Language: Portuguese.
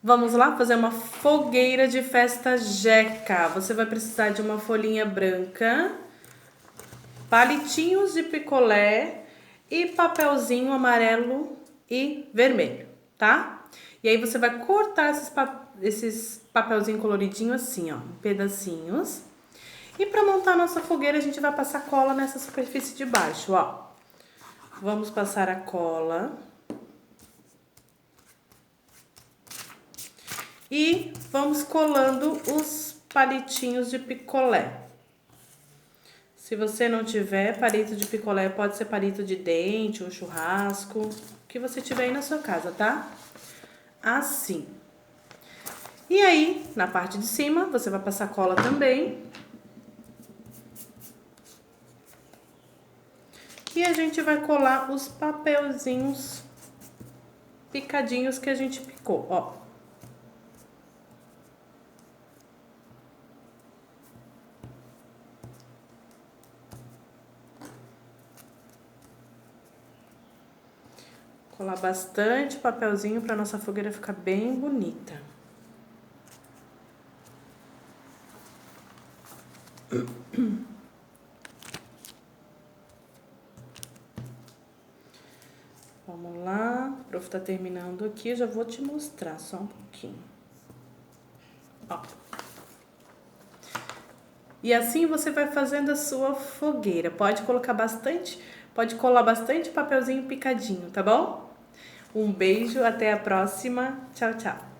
Vamos lá fazer uma fogueira de festa jeca. Você vai precisar de uma folhinha branca, palitinhos de picolé e papelzinho amarelo e vermelho, tá? E aí você vai cortar esses papelzinho coloridinho assim, ó, em pedacinhos. E para montar a nossa fogueira, a gente vai passar cola nessa superfície de baixo, ó. Vamos passar a cola. E vamos colando os palitinhos de picolé. Se você não tiver palito de picolé, pode ser palito de dente ou churrasco, o que você tiver aí na sua casa, tá? Assim. E aí, na parte de cima, você vai passar cola também. E a gente vai colar os papelzinhos picadinhos que a gente picou, ó. Colar bastante papelzinho para nossa fogueira ficar bem bonita. Vamos lá, o prof tá terminando aqui, eu já vou te mostrar só um pouquinho. Ó. E assim você vai fazendo a sua fogueira. Pode colar bastante papelzinho picadinho, tá bom? Um beijo, até a próxima. Tchau, tchau.